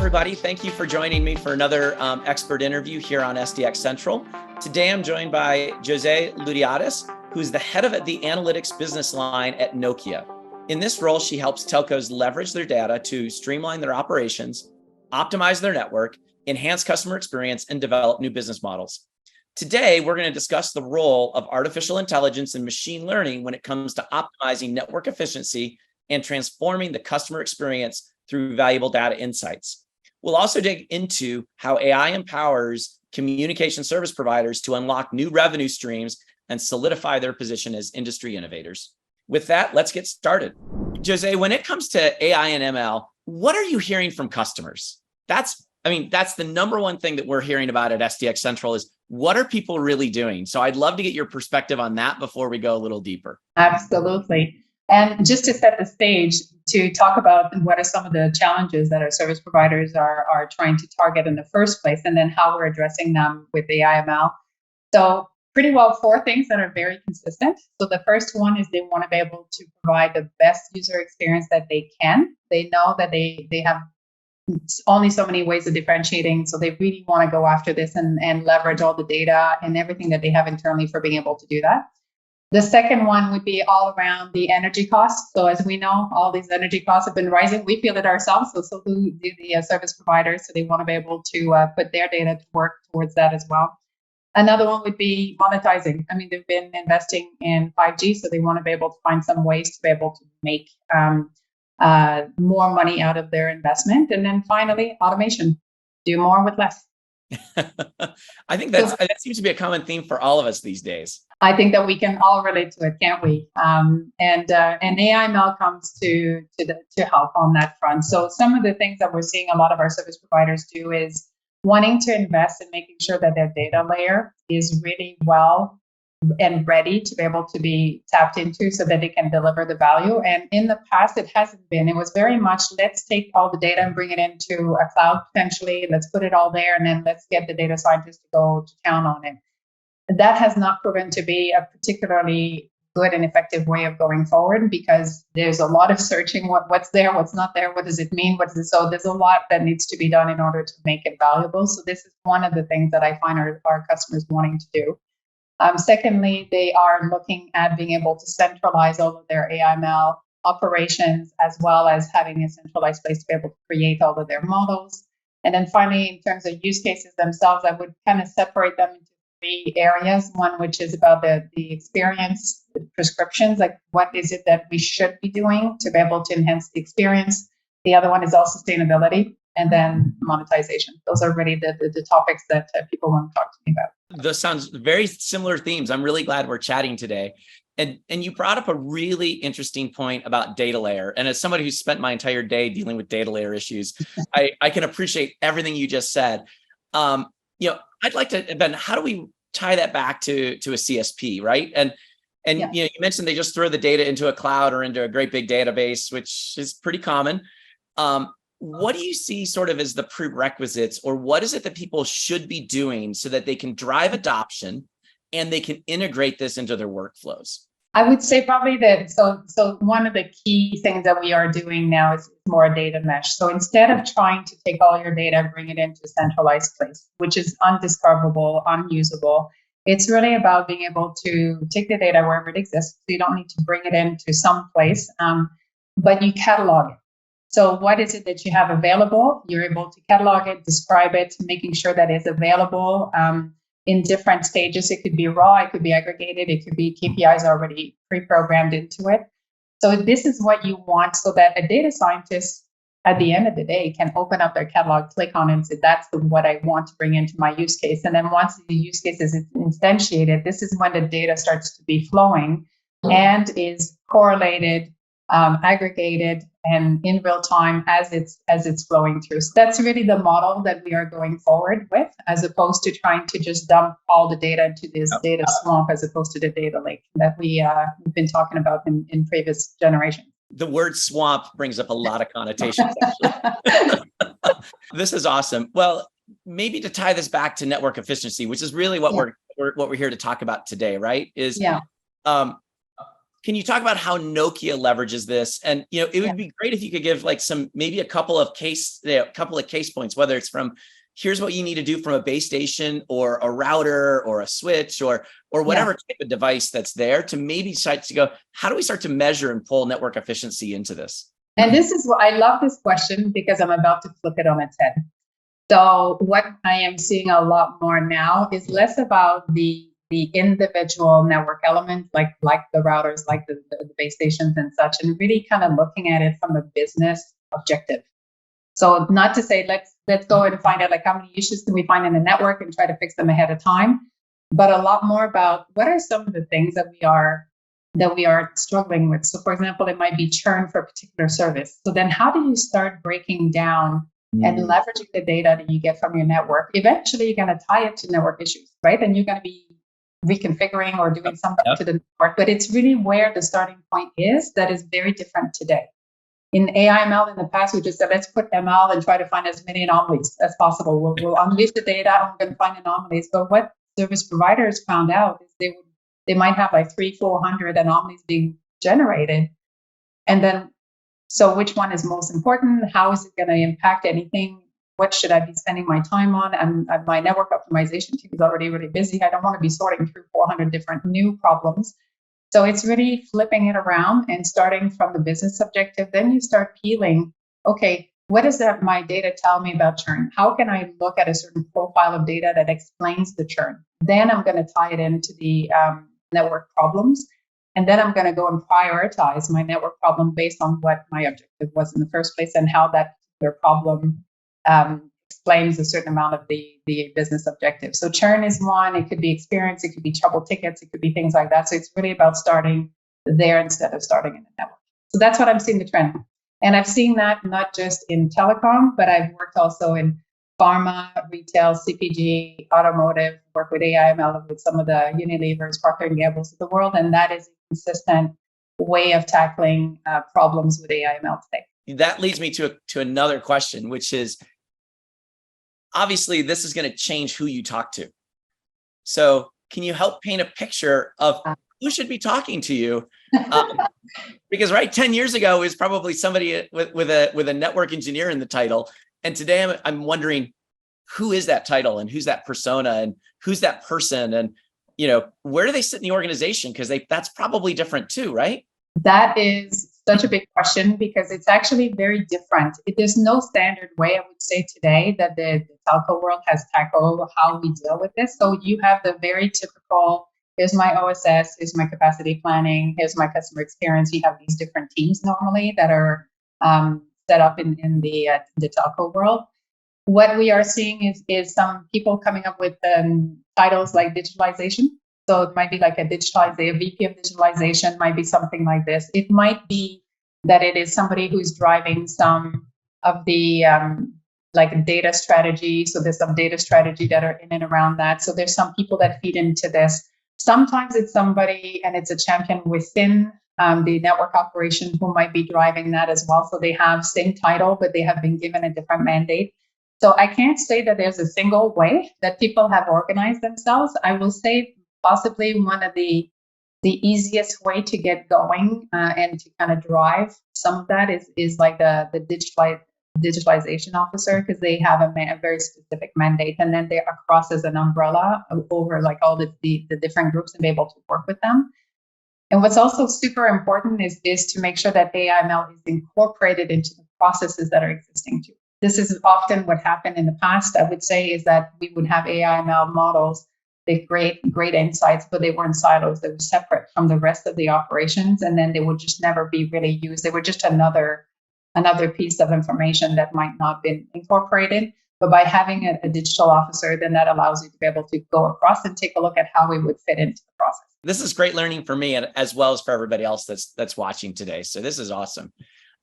everybody. Thank you for joining me for another expert interview here on SDX Central. Today, I'm joined by Josee Loudiadis, who's the head of the analytics business line at Nokia. In this role, she helps telcos leverage their data to streamline their operations, optimize their network, enhance customer experience, and develop new business models. Today, we're going to discuss the role of artificial intelligence and machine learning when it comes to optimizing network efficiency and transforming the customer experience through valuable data insights. We'll also dig into how AI empowers communication service providers to unlock new revenue streams and solidify their position as industry innovators. With that, let's get started. Josee, when it comes to AI and ML, what are you hearing from customers? That's the number one thing that we're hearing about at SDX Central is what are people really doing? So I'd love to get your perspective on that before we go a little deeper. Absolutely. And just to set the stage, to talk about what are some of the challenges that our service providers are trying to target in the first place, and then how we're addressing them with AI/ML. So pretty well 4 things that are very consistent. So the first one is they want to be able to provide the best user experience that they can. They know that they have only so many ways of differentiating. So they really want to go after this and leverage all the data and everything that they have internally for being able to do that. The second one would be all around the energy costs. So as we know, all these energy costs have been rising. We feel it ourselves. So do the service providers. So they want to be able to put their data to work towards that as well. Another one would be monetizing. They've been investing in 5G, so they want to be able to find some ways to be able to make more money out of their investment. And then finally, automation. Do more with less. I think that seems to be a common theme for all of us these days. I think that we can all relate to it, can't we? And AI/ML comes to help on that front. So some of the things that we're seeing a lot of our service providers do is wanting to invest in making sure that their data layer is really well and ready to be able to be tapped into so that they can deliver the value. And in the past, it hasn't been. It was very much, let's take all the data and bring it into a cloud potentially. Let's put it all there, and then let's get the data scientists to go to town on it. That has not proven to be a particularly good and effective way of going forward, because there's a lot of searching what's there, what's not there, what does it mean, so there's a lot that needs to be done in order to make it valuable. So this is one of the things that I find our customers wanting to do. Secondly, they are looking at being able to centralize all of their AI/ML operations, as well as having a centralized place to be able to create all of their models. And then finally, in terms of use cases themselves, I would kind of separate them into 3 areas. One, which is about the experience, the prescriptions, like what is it that we should be doing to be able to enhance the experience. The other one is all sustainability, and then monetization. Those are really the topics that people want to talk to me about. Those sounds very similar themes. I'm really glad we're chatting today. And you brought up a really interesting point about data layer. And as somebody who's spent my entire day dealing with data layer issues, I can appreciate everything you just said. I'd like to, Ben, how do we tie that back to a CSP, right? And yeah. You mentioned they just throw the data into a cloud or into a great big database, which is pretty common. What do you see sort of as the prerequisites, or what is it that people should be doing so that they can drive adoption and they can integrate this into their workflows? I would say probably that, so one of the key things that we are doing now is more data mesh. So instead of trying to take all your data and bring it into a centralized place, which is undiscoverable, unusable, it's really about being able to take the data wherever it exists. So you don't need to bring it into some place, but you catalog it. So what is it that you have available? You're able to catalog it, describe it, making sure that it's available in different stages. It could be raw, it could be aggregated, it could be KPIs already pre-programmed into it. So this is what you want, so that a data scientist at the end of the day can open up their catalog, click on it, and say, that's what I want to bring into my use case. And then once the use case is instantiated, this is when the data starts to be flowing and is correlated, aggregated, and in real time as it's flowing through. So that's really the model that we are going forward with, as opposed to trying to just dump all the data into this data swamp, as opposed to the data lake that we've been talking about in previous generations. The word swamp brings up a lot of connotations. This is awesome. Well, maybe to tie this back to network efficiency, which is really what we're here to talk about today, right? Can you talk about how Nokia leverages this? And it would be great if you could give like maybe a couple of case points, whether it's from here's what you need to do from a base station or a router or a switch or whatever type of device that's there, to maybe start to go, how do we start to measure and pull network efficiency into this? And this is what I love this question, because I'm about to flip it on its head. So what I am seeing a lot more now is less about the individual network element, like the routers, like the base stations and such, and really kind of looking at it from a business objective. So not to say let's go and find out like how many issues can we find in the network and try to fix them ahead of time, but a lot more about what are some of the things that we are struggling with. So for example, it might be churn for a particular service. So then how do you start breaking down and leveraging the data that you get from your network? Eventually you're going to tie it to network issues, right? And you're going to be reconfiguring or doing something to the network, but it's really where the starting point is that is very different today. In AI/ML in the past, we just said, let's put ML and try to find as many anomalies as possible. We'll unleash the data and we're going to find anomalies. But what service providers found out is they might have like 300-400 anomalies being generated. And then, so which one is most important? How is it going to impact anything? What should I be spending my time on? And my network optimization team is already really busy. I don't want to be sorting through 400 different new problems. So it's really flipping it around and starting from the business objective. Then you start peeling, okay, what does my data tell me about churn? How can I look at a certain profile of data that explains the churn? Then I'm going to tie it into the network problems. And then I'm going to go and prioritize my network problem based on what my objective was in the first place and how that particular problem explains a certain amount of the business objective. So churn is one. It could be experience. It could be trouble tickets. It could be things like that. So it's really about starting there instead of starting in the network. So that's what I'm seeing the trend. And I've seen that not just in telecom, but I've worked also in pharma, retail, CPG, automotive, work with AI/ML with some of the Unilevers, Procter & Gamble's of the world. And that is a consistent way of tackling problems with AI/ML today. That leads me to another question, which is, obviously, this is going to change who you talk to. So can you help paint a picture of who should be talking to you? Because 10 years ago, it was probably somebody with a network engineer in the title. And today I'm wondering, who is that title and who's that persona and who's that person? And, where do they sit in the organization? Because that's probably different too, right? That is such a big question, because it's actually very different. There's no standard way, I would say today, that the telco world has tackled how we deal with this. So you have the very typical, here's my OSS, here's my capacity planning, here's my customer experience. You have these different teams normally that are set up in the telco world. What we are seeing is some people coming up with titles like digitalization. So it might be like a VP of digitalization, might be something like this. It might be that it is somebody who's driving some of the data strategy. So there's some data strategy that are in and around that. So there's some people that feed into this. Sometimes it's somebody and it's a champion within the network operation who might be driving that as well. So they have same title, but they have been given a different mandate. So I can't say that there's a single way that people have organized themselves. I will say possibly one of the easiest way to get going and to kind of drive some of that is like the digitalization officer, because they have a very specific mandate, and then they're across as an umbrella over like all the different groups and be able to work with them. And what's also super important is to make sure that AI/ML is incorporated into the processes that are existing too. This is often what happened in the past, I would say, is that we would have AI/ML models, they great insights, but they weren't silos. They were separate from the rest of the operations, and then they would just never be really used. They were just another piece of information that might not have been incorporated. But by having a digital officer, then that allows you to be able to go across and take a look at how it would fit into the process. This is great learning for me, and as well as for everybody else that's watching today. So this is awesome.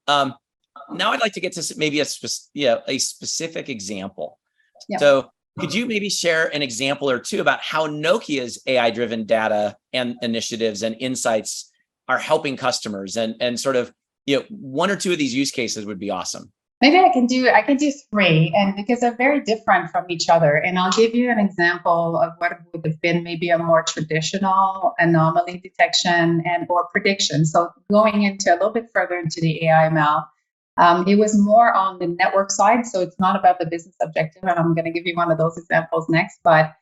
Now I'd like to get to maybe a specific example. Yeah. So could you maybe share an example or two about how Nokia's AI-driven data and initiatives and insights are helping customers, and sort of, one or two of these use cases would be awesome. Maybe I can do three, and because they're very different from each other. And I'll give you an example of what would have been maybe a more traditional anomaly detection and or prediction. So going into a little bit further into the AI/ML, it was more on the network side. So it's not about the business objective, and I'm going to give you one of those examples next. But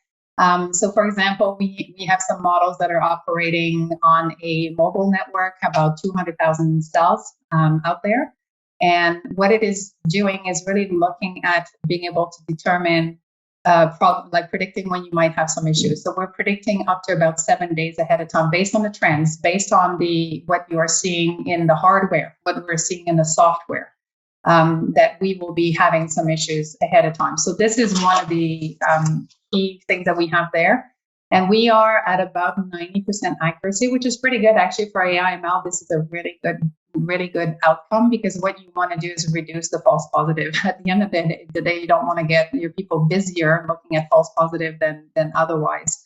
so, for example, we have some models that are operating on a mobile network, about 200,000 cells out there. And what it is doing is really looking at being able to determine like predicting when you might have some issues. So we're predicting up to about 7 days ahead of time, based on the trends, based on the what you are seeing in the hardware, what we're seeing in the software, that we will be having some issues ahead of time. So this is one of the key things that we have there. And we are at about 90% accuracy, which is pretty good actually for AI/ML. This is a really good outcome, because what you want to do is reduce the false positive. At the end of the day, you don't want to get your people busier looking at false positive than otherwise.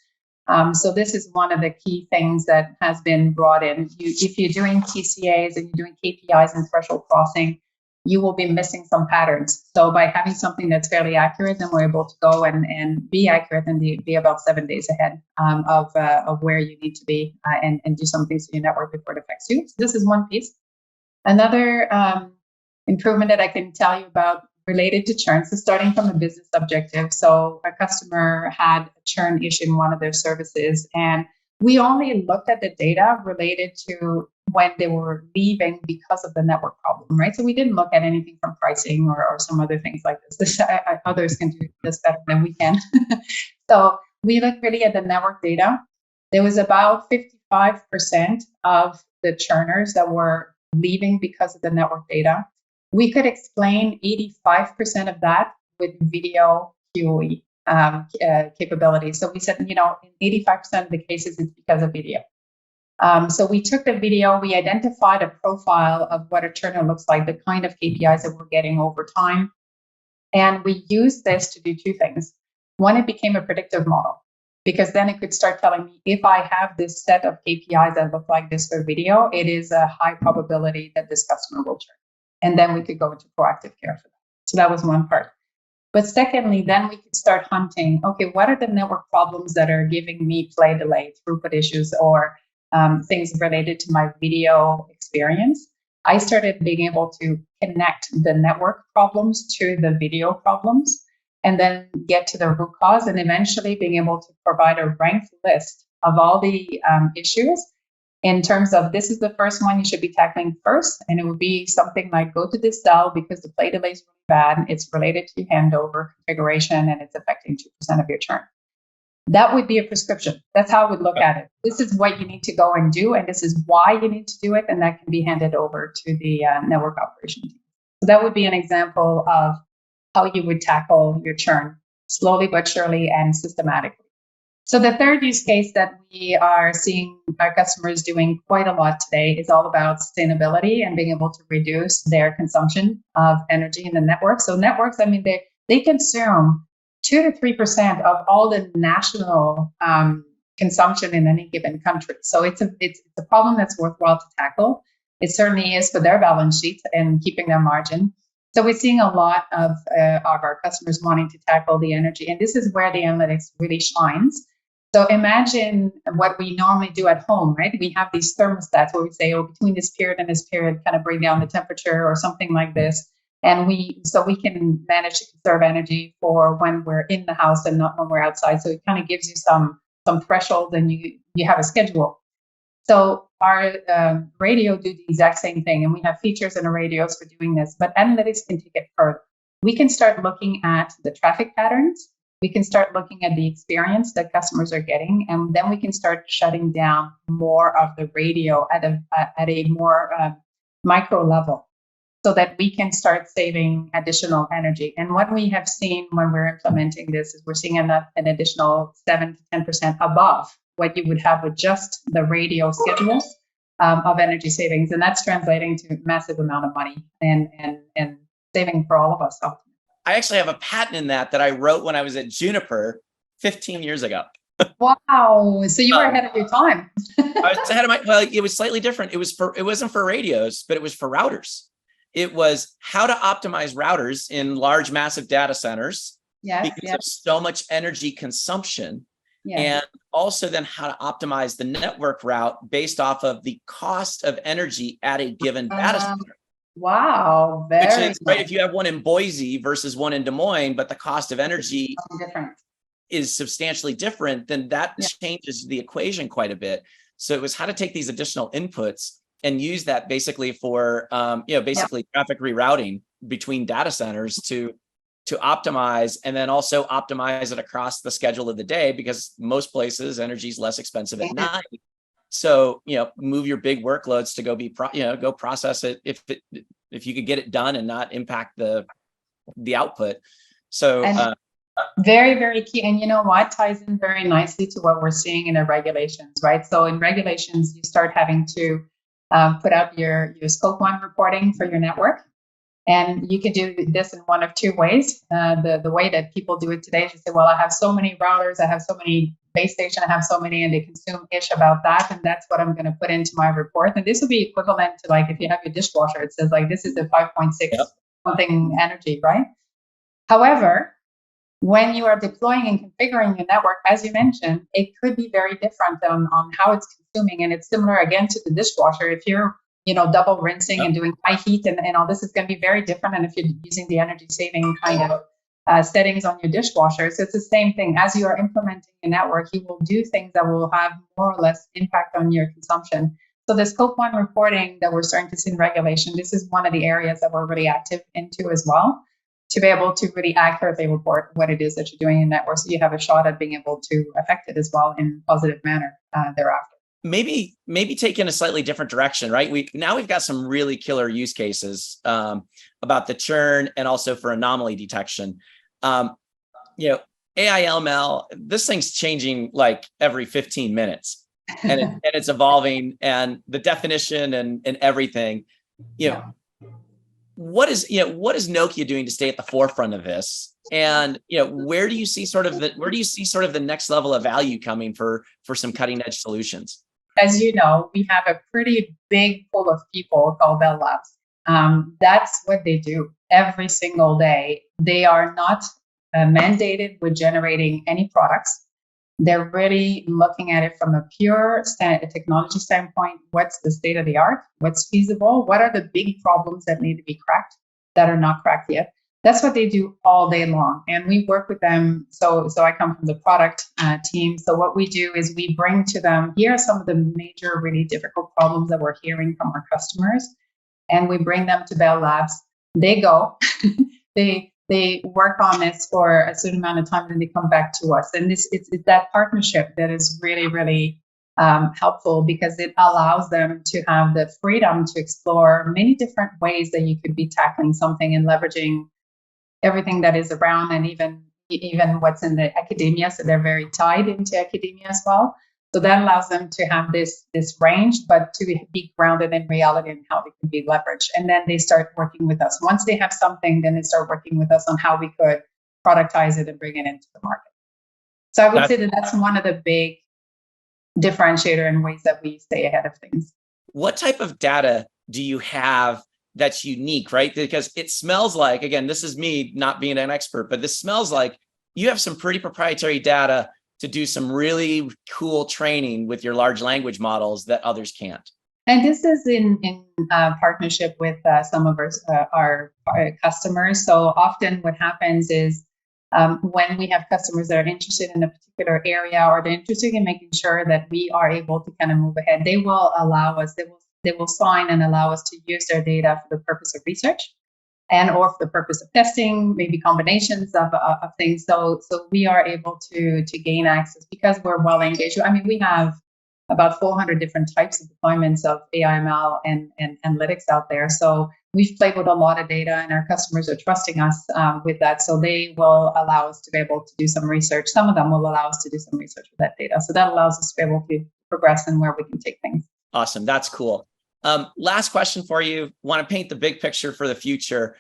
So this is one of the key things that has been brought in. If you're doing TCAs and you're doing KPIs and threshold crossing, you will be missing some patterns. So by having something that's fairly accurate, then we're able to go and be accurate and be about 7 days ahead of where you need to be, and do some things to your network before it affects you. So this is one piece. Another improvement that I can tell you about related to churn, so starting from a business objective. So a customer had a churn issue in one of their services, and we only looked at the data related to when they were leaving because of the network problem, right? So we didn't look at anything from pricing or some other things like this. Others can do this better than we can. So we looked really at the network data. There was about 55% of the churners that were leaving because of the network data. We could explain 85% of that with video QoE capability. So we said, in 85% of the cases, it's because of video. So we took the video, we identified a profile of what a churner looks like, the kind of KPIs that we're getting over time. And we used this to do two things. One, it became a predictive model, because then it could start telling me, if I have this set of KPIs that look like this for video, it is a high probability that this customer will churn. And then we could go into proactive care for that. So that was one part. But secondly, then we could start hunting, okay, what are the network problems that are giving me play delay, throughput issues, or things related to my video experience? I started being able to connect the network problems to the video problems, and then get to the root cause, and eventually being able to provide a ranked list of all the issues in terms of, this is the first one you should be tackling first. And it would be something like, go to this cell because the play delay is really bad. It's related to handover configuration and it's affecting 2% of your churn. That would be a prescription. That's how I would look at it. This is what you need to go and do, and this is why you need to do it. And that can be handed over to the network operation team. So that would be an example of how you would tackle your churn slowly but surely and systematically. So the third use case that we are seeing our customers doing quite a lot today is all about sustainability and being able to reduce their consumption of energy in the network. So networks, they consume 2 to 3% of all the national consumption in any given country. So it's a problem that's worthwhile to tackle. It certainly is for their balance sheet and keeping their margin. So we're seeing a lot of our customers wanting to tackle the energy, and this is where the analytics really shines. So imagine what we normally do at home, right? We have these thermostats where we say, oh, between this period and this period, kind of bring down the temperature or something like this. And we can manage to conserve energy for when we're in the house and not when we're outside. So it kind of gives you some threshold, and you have a schedule. So our radio do the exact same thing, and we have features in our radios for doing this, but analytics can take it further. We can start looking at the traffic patterns. We can start looking at the experience that customers are getting, and then we can start shutting down more of the radio at a more micro level, so that we can start saving additional energy. And what we have seen when we're implementing this is we're seeing an additional 7 to 10% above what you would have with just the radio schedules of energy savings. And that's translating to massive amount of money and saving for all of us. I actually have a patent in that I wrote when I was at Juniper 15 years ago. Wow. So you were ahead of your time. I was ahead of well, it was slightly different. It wasn't for radios, but it was for routers. It was how to optimize routers in large, massive data centers because of so much energy consumption. And also then how to optimize the network route based off of the cost of energy at a given data center. Wow, Which is right if you have one in Boise versus one in Des Moines, but the cost of energy is substantially different, then that changes the equation quite a bit. So it was how to take these additional inputs and use that basically for basically traffic rerouting between data centers to optimize, and then also optimize it across the schedule of the day, because most places energy is less expensive at night. So, move your big workloads to go process it if you could get it done and not impact the output. So very, very key. And you know what ties in very nicely to what we're seeing in the regulations, right? So in regulations, you start having to put out your scope 1 reporting for your network. And you can do this in one of two ways. The way that people do it today is you say, well, I have so many routers, I have so many base stations, I have so many, and they consume ish about that. And that's what I'm going to put into my report. And this would be equivalent to like, if you have your dishwasher, it says like, this is the 5.6 something energy, right? However, when you are deploying and configuring your network, as you mentioned, it could be very different on how it's consuming. And it's similar again to the dishwasher. If you're double rinsing and doing high heat and all this is going to be very different. And if you're using the energy saving kind of settings on your dishwasher, so it's the same thing. As you are implementing a network, you will do things that will have more or less impact on your consumption. So the scope 1 reporting that we're starting to see in regulation, this is one of the areas that we're really active into as well, to be able to really accurately report what it is that you're doing in network, so you have a shot at being able to affect it as well in a positive manner thereafter. Maybe take in a slightly different direction, right? We've got some really killer use cases about the churn and also for anomaly detection. AI/ML, this thing's changing like every 15 minutes, and it's evolving, and the definition and everything. What is Nokia doing to stay at the forefront of this? And where do you see sort of the next level of value coming for some cutting edge solutions? As you know, we have a pretty big pool of people called Bell Labs. That's what they do every single day. They are not mandated with generating any products. They're really looking at it from a pure technology standpoint. What's the state of the art? What's feasible? What are the big problems that need to be cracked that are not cracked yet? That's what they do all day long. And we work with them. So I come from the product team. So what we do is we bring to them, here are some of the major, really difficult problems that we're hearing from our customers. And we bring them to Bell Labs. They go, they work on this for a certain amount of time, and they come back to us. And it's that partnership that is really, really helpful, because it allows them to have the freedom to explore many different ways that you could be tackling something and leveraging everything that is around, and even what's in the academia. So they're very tied into academia as well. So that allows them to have this range, but to be grounded in reality and how it can be leveraged. And then they start working with us. Once they have something, then they start working with us on how we could productize it and bring it into the market. So I would say that's one of the big differentiator in ways that we stay ahead of things. What type of data do you have that's unique, right? Because it smells like, again, this is me not being an expert, but this smells like you have some pretty proprietary data to do some really cool training with your large language models that others can't. And this is in partnership with some of our customers. So often what happens is when we have customers that are interested in a particular area, or they're interested in making sure that we are able to kind of move ahead, they will allow us, they will sign and allow us to use their data for the purpose of research and or for the purpose of testing, maybe combinations of things. So we are able to gain access because we're well engaged. I mean, we have about 400 different types of deployments of AI/ML and analytics out there. So we've played with a lot of data, and our customers are trusting us with that. So they will allow us to be able to do some research. Some of them will allow us to do some research with that data. So that allows us to be able to progress and where we can take things. Awesome. That's cool. Last question for you. Want to paint the big picture for the future?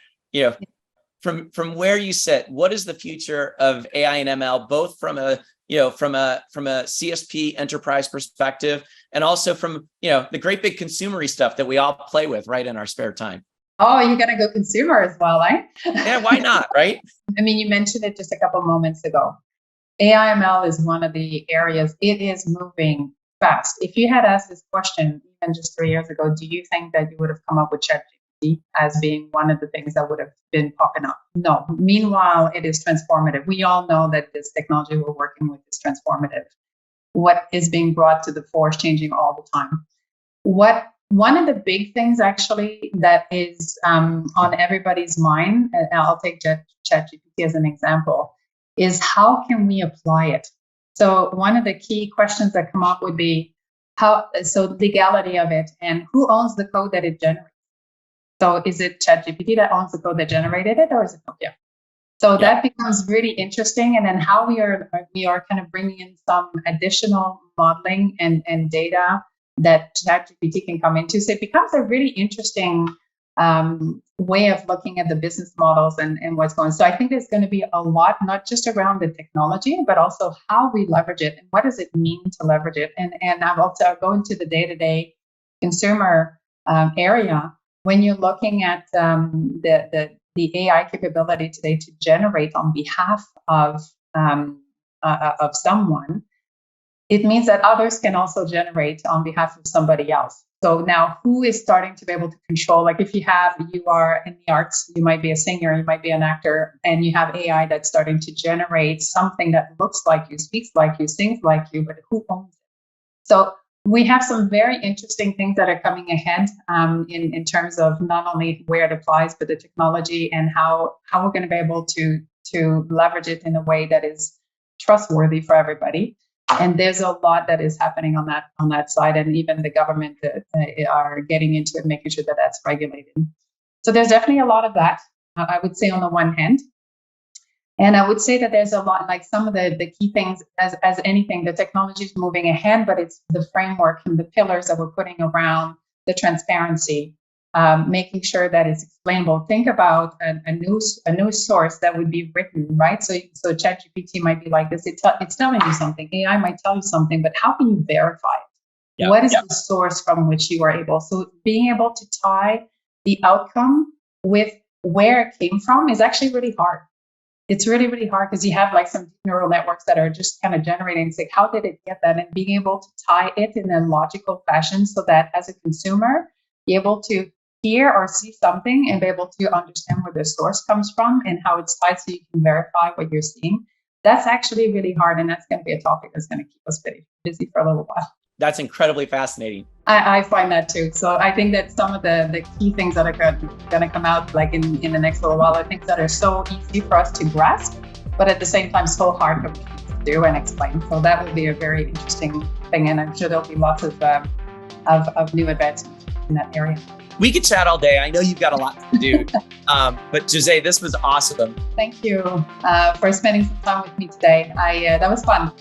From where you sit, what is the future of AI and ML, both from a CSP enterprise perspective, and also from the great big consumery stuff that we all play with right in our spare time? Oh, you're going to go consumer as well, eh? Yeah, why not, right? I mean, you mentioned it just a couple moments ago. AIML is one of the areas, it is moving fast. If you had asked this question even just 3 years ago, do you think that you would have come up with ChatGPT as being one of the things that would have been popping up? No. Meanwhile, it is transformative. We all know that this technology we're working with is transformative. What is being brought to the fore is changing all the time. One of the big things actually that is on everybody's mind, and I'll take ChatGPT as an example, is how can we apply it? So one of the key questions that come up would be legality of it and who owns the code that it generates. So is it ChatGPT that owns the code that generated it, or is it Nokia? So that becomes really interesting. And then how we are kind of bringing in some additional modeling and data that ChatGPT can come into. So it becomes a really interesting way of looking at the business models and what's going on. So I think there's going to be a lot, not just around the technology, but also how we leverage it and what does it mean to leverage it. And I'll go into the day-to-day consumer area. When you're looking at the AI capability today to generate on behalf of someone, it means that others can also generate on behalf of somebody else. So now who is starting to be able to control, like if you are in the arts, you might be a singer, you might be an actor, and you have AI that's starting to generate something that looks like you, speaks like you, sings like you, but who owns it? So we have some very interesting things that are coming ahead in terms of not only where it applies, but the technology and how we're going to be able to leverage it in a way that is trustworthy for everybody. And there's a lot that is happening on that side, and even the government are getting into it, making sure that that's regulated. So there's definitely a lot of that, I would say, on the one hand. And I would say that there's a lot, like some of the key things, as anything, the technology is moving ahead, but it's the framework and the pillars that we're putting around the transparency, making sure that it's explainable. Think about a news source that would be written, right? So ChatGPT might be like this. It's telling you something. AI might tell you something, but how can you verify it? What is the source from which you are able? So being able to tie the outcome with where it came from is actually really hard. It's really, really hard because you have like some neural networks that are just kind of generating. It's like, how did it get that? And being able to tie it in a logical fashion so that as a consumer, be able to hear or see something and be able to understand where the source comes from and how it's tied so you can verify what you're seeing. That's actually really hard. And that's going to be a topic that's going to keep us pretty busy for a little while. That's incredibly fascinating. I find that too. So I think that some of the key things that are going to come out like in the next little while are things that are so easy for us to grasp, but at the same time so hard for people to do and explain. So that will be a very interesting thing. And I'm sure there'll be lots of new advancements in that area. We could chat all day. I know you've got a lot to do. But Josee, this was awesome. Thank you for spending some time with me today. That was fun.